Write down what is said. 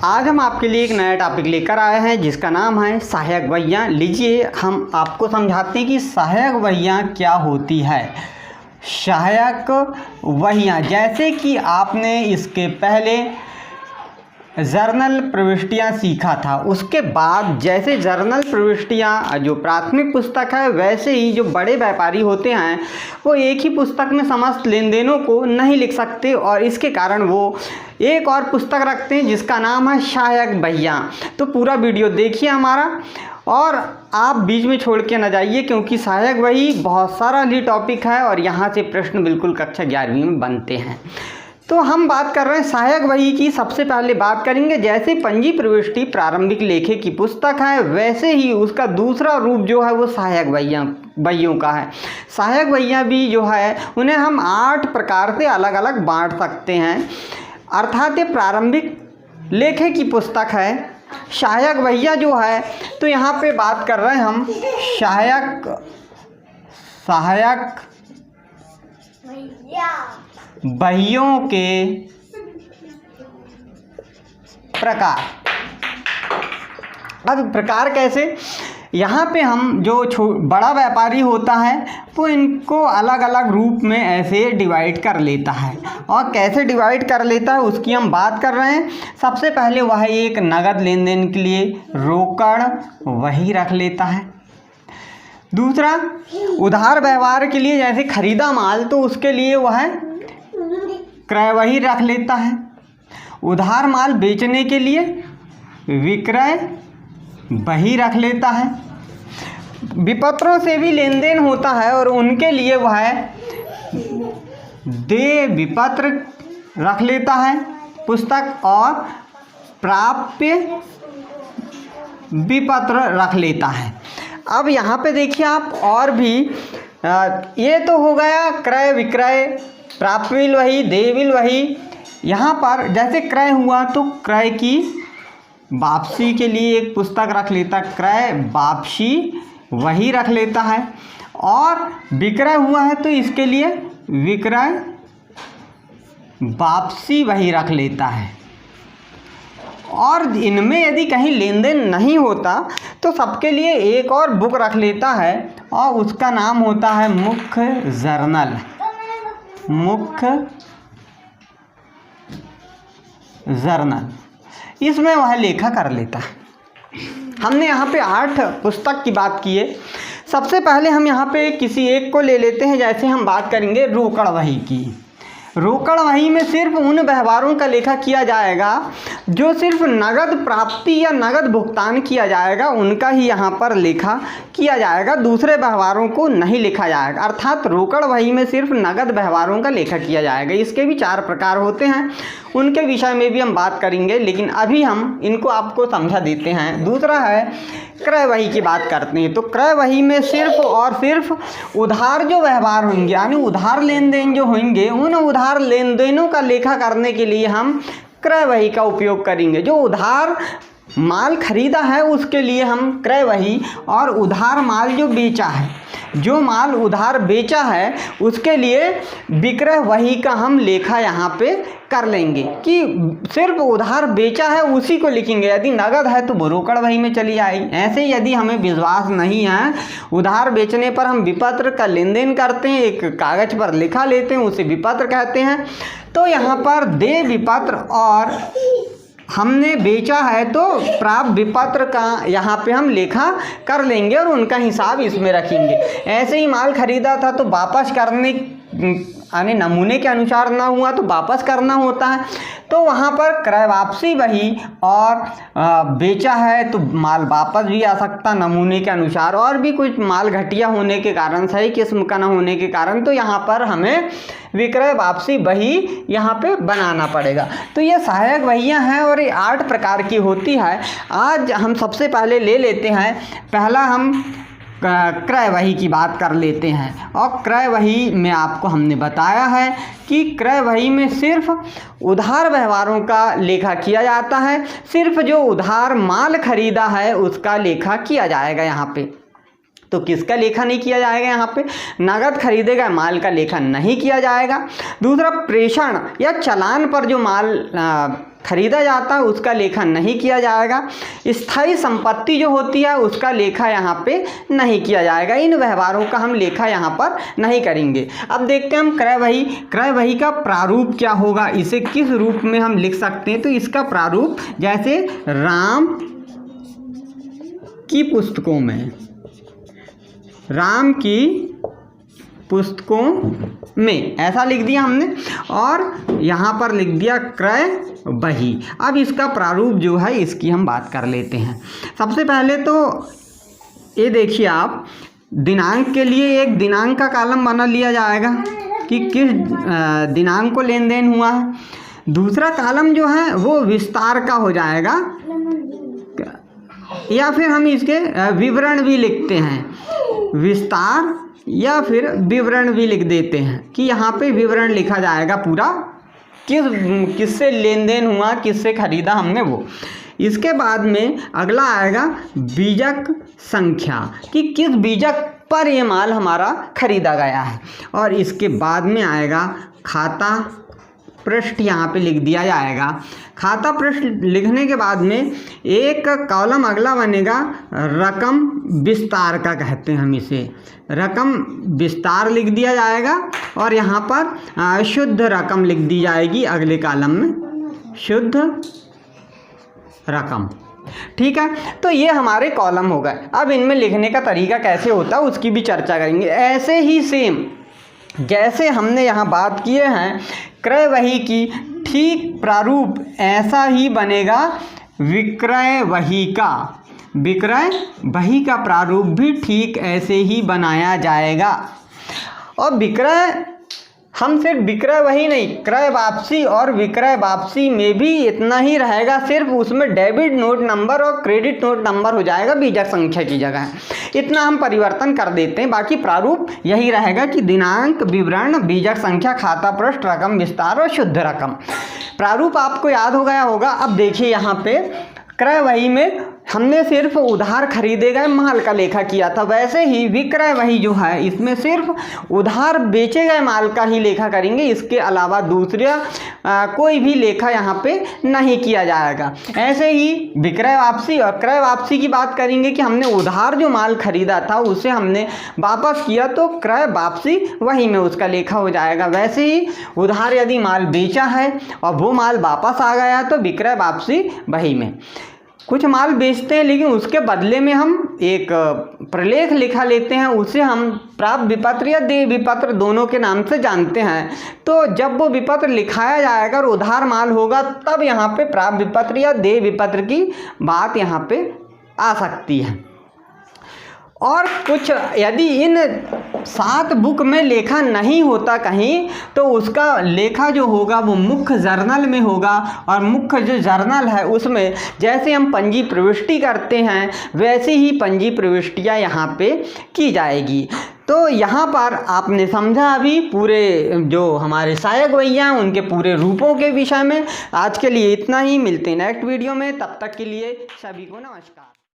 आज हम आपके लिए एक नया टॉपिक लेकर आए हैं जिसका नाम है सहायक वहियाँ। लीजिए हम आपको समझाते हैं कि सहायक वहियाँ क्या होती है। सहायक वहियाँ, जैसे कि आपने इसके पहले जर्नल प्रविष्टियाँ सीखा था, उसके बाद जैसे जर्नल प्रविष्टियाँ जो प्राथमिक पुस्तक है, वैसे ही जो बड़े व्यापारी होते हैं वो एक ही पुस्तक में समस्त लेन देनों को नहीं लिख सकते और इसके कारण वो एक और पुस्तक रखते हैं जिसका नाम है सहायक वहियाँ। तो पूरा वीडियो देखिए हमारा और आप बीच में छोड़ के न जाइए, क्योंकि सहायक वही बहुत सारा ही टॉपिक है और यहाँ से प्रश्न बिल्कुल कक्षा 11वीं में बनते हैं। तो हम बात कर रहे हैं सहायक वही की। सबसे पहले बात करेंगे, जैसे पंजी प्रविष्टि प्रारंभिक लेखे की पुस्तक है, वैसे ही उसका दूसरा रूप जो है वो सहायक वहियों का है। सहायक वहियाँ भी जो है उन्हें हम 8 प्रकार से अलग अलग बांट सकते हैं। अर्थात ये प्रारंभिक लेखे की पुस्तक है। सहायक वहियाँ जो है, तो यहाँ पे बात कर रहे हैं हम सहायक वहियों के प्रकार। अब प्रकार कैसे, यहाँ पे हम जो बड़ा व्यापारी होता है वो इनको अलग अलग रूप में ऐसे डिवाइड कर लेता है। और कैसे डिवाइड कर लेता है उसकी हम बात कर रहे हैं। सबसे पहले वह एक नगद लेन देन के लिए रोकड़ वही रख लेता है। दूसरा उधार व्यवहार के लिए, जैसे खरीदा माल तो उसके लिए वह क्रय वही रख लेता है। उधार माल बेचने के लिए विक्रय वही रख लेता है। विपत्रों से भी लेन देन होता है और उनके लिए वह देय विपत्र रख लेता है पुस्तक और प्राप्य विपत्र रख लेता है। अब यहाँ पे देखिए आप और भी, ये तो हो गया क्रय विक्रय, प्राप्य बिल वही, देय बिल वही। यहाँ पर जैसे क्रय हुआ तो क्रय की वापसी के लिए एक पुस्तक रख लेता, क्रय वापसी वही रख लेता है। और विक्रय हुआ है तो इसके लिए विक्रय वापसी वही रख लेता है। और इनमें यदि कहीं लेन देन नहीं होता तो सबके लिए एक और बुक रख लेता है और उसका नाम होता है मुख्य जर्नल। मुख्य जर्नल, इसमें वह लेखा कर लेता है। हमने यहाँ पे 8 पुस्तक की बात की है। सबसे पहले हम यहाँ पे किसी एक को ले लेते हैं। जैसे हम बात करेंगे रोकड़ वही की। रोकड़ वही में सिर्फ उन व्यवहारों का लेखा किया जाएगा जो सिर्फ नगद प्राप्ति या नगद भुगतान किया जाएगा, उनका ही यहाँ पर लेखा किया जाएगा। दूसरे व्यवहारों को नहीं लिखा जाएगा। अर्थात रोकड़ वही में सिर्फ नगद व्यवहारों का लेखा किया जाएगा। इसके भी 4 प्रकार होते हैं, उनके विषय में भी हम बात करेंगे, लेकिन अभी हम इनको आपको समझा देते हैं। दूसरा है क्रय वही की बात करते हैं। तो क्रय वही में सिर्फ और सिर्फ उधार जो व्यवहार होंगे, यानी उधार लेन देन जो होंगे, उन उधार लेन देनों का लेखा करने के लिए हम क्रय वही का उपयोग करेंगे। जो उधार माल खरीदा है उसके लिए हम क्रय वही, और उधार माल जो बेचा है, जो माल उधार बेचा है उसके लिए विक्रय वही का हम लेखा यहाँ पे कर लेंगे कि सिर्फ उधार बेचा है उसी को लिखेंगे। यदि नगद है तो वो रोकड़ वही में चली आएगी। ऐसे ही यदि हमें विश्वास नहीं है, उधार बेचने पर हम विपत्र का लेन देन करते हैं, एक कागज पर लिखा लेते हैं, उसे विपत्र कहते हैं। तो यहाँ पर देय विपत्र और हमने बेचा है तो प्राप्त विपत्र का यहाँ पे हम लेखा कर लेंगे और उनका हिसाब इसमें रखेंगे। ऐसे ही माल खरीदा था तो वापस करने, यानी नमूने के अनुसार ना हुआ तो वापस करना होता है, तो वहाँ पर क्रय वापसी वही, और बेचा है तो माल वापस भी आ सकता नमूने के अनुसार। और भी कुछ माल घटिया होने के कारण, सही किस्म का न होने के कारण, तो यहाँ पर हमें विक्रय वापसी वही यहाँ पे बनाना पड़ेगा। तो ये सहायक वहियाँ हैं और ये 8 प्रकार की होती है। आज हम सबसे पहले ले लेते हैं, पहला हम क्रय वही की बात कर लेते हैं। और क्रय वही में आपको हमने बताया है कि क्रय वही में सिर्फ उधार व्यवहारों का लेखा किया जाता है। सिर्फ जो उधार माल खरीदा है उसका लेखा किया जाएगा यहाँ पे। तो किसका लेखा नहीं किया जाएगा? यहाँ पे नगद खरीदे गए माल का लेखा नहीं किया जाएगा। दूसरा, प्रेषण या चालान पर जो माल खरीदा जाता है उसका लेखा नहीं किया जाएगा। स्थायी संपत्ति जो होती है उसका लेखा यहाँ पे नहीं किया जाएगा। इन व्यवहारों का हम लेखा यहाँ पर नहीं करेंगे। अब देखते हैं हम क्रय वही। क्रय वही का प्रारूप क्या होगा, इसे किस रूप में हम लिख सकते हैं। तो इसका प्रारूप जैसे राम की पुस्तकों में, राम की पुस्तकों में ऐसा लिख दिया हमने, और यहाँ पर लिख दिया क्रय वही। अब इसका प्रारूप जो है इसकी हम बात कर लेते हैं। सबसे पहले तो ये देखिए आप, दिनांक के लिए एक दिनांक का कॉलम बना लिया जाएगा कि किस दिनांक को लेन देन हुआ है। दूसरा कॉलम जो है वो विस्तार का हो जाएगा, या फिर हम इसके विवरण भी लिखते हैं, विस्तार या फिर विवरण भी लिख देते हैं कि यहाँ पे विवरण लिखा जाएगा पूरा, किससे लेन देन हुआ, किससे खरीदा हमने वो। इसके बाद में अगला आएगा बीजक संख्या कि किस बीजक पर ये माल हमारा खरीदा गया है। और इसके बाद में आएगा खाता पृष्ठ, यहाँ पे लिख दिया जाएगा। खाता पृष्ठ लिखने के बाद में एक कॉलम अगला बनेगा रकम विस्तार का, कहते हैं हम इसे, रकम विस्तार लिख दिया जाएगा। और यहाँ पर शुद्ध रकम लिख दी जाएगी अगले कॉलम में, शुद्ध रकम। ठीक है, तो ये हमारे कॉलम हो गए। अब इनमें लिखने का तरीका कैसे होता है उसकी भी चर्चा करेंगे। ऐसे ही सेम जैसे हमने यहाँ बात किए हैं क्रय वही की, ठीक प्रारूप ऐसा ही बनेगा विक्रय वही का। विक्रय वही का प्रारूप भी ठीक ऐसे ही बनाया जाएगा। और विक्रय, हम सिर्फ विक्रय वही नहीं, क्रय वापसी और विक्रय वापसी में भी इतना ही रहेगा, सिर्फ उसमें डेबिट नोट नंबर और क्रेडिट नोट नंबर हो जाएगा बीजक संख्या की जगह। इतना हम परिवर्तन कर देते हैं, बाकी प्रारूप यही रहेगा कि दिनांक, विवरण, बीजक संख्या, खाता पृष्ठ, रकम विस्तार और शुद्ध रकम। प्रारूप आपको याद हो गया होगा। अब देखिए यहाँ पे क्रय वही में हमने सिर्फ उधार खरीदे गए माल का लेखा किया था, वैसे ही विक्रय वही जो है इसमें सिर्फ उधार बेचे गए माल का ही लेखा करेंगे। इसके अलावा दूसरा कोई भी लेखा यहाँ पे नहीं किया जाएगा। ऐसे ही विक्रय वापसी और क्रय वापसी की बात करेंगे कि हमने उधार जो माल खरीदा था उसे हमने वापस किया तो क्रय वापसी वही में उसका लेखा हो जाएगा। वैसे ही उधार यदि माल बेचा है और वो माल वापस आ गया तो विक्रय वापसी वही में। कुछ माल बेचते हैं लेकिन उसके बदले में हम एक प्रलेख लिखा लेते हैं, उसे हम प्राप्त विपत्र या देय विपत्र दोनों के नाम से जानते हैं। तो जब वो विपत्र लिखाया जाएगा और उधार माल होगा तब यहाँ पे प्राप्त विपत्र या देय विपत्र की बात यहाँ पे आ सकती है। और कुछ यदि इन 7 बुक में लेखा नहीं होता कहीं तो उसका लेखा जो होगा वो मुख्य जर्नल में होगा। और मुख्य जो जर्नल है उसमें जैसे हम पंजी प्रविष्टि करते हैं वैसे ही पंजी प्रविष्टियाँ यहाँ पे की जाएगी। तो यहाँ पर आपने समझा अभी पूरे जो हमारे सहायक भैया हैं उनके पूरे रूपों के विषय में। आज के लिए इतना ही, मिलते हैं नेक्स्ट वीडियो में, तब तक के लिए सभी को नमस्कार।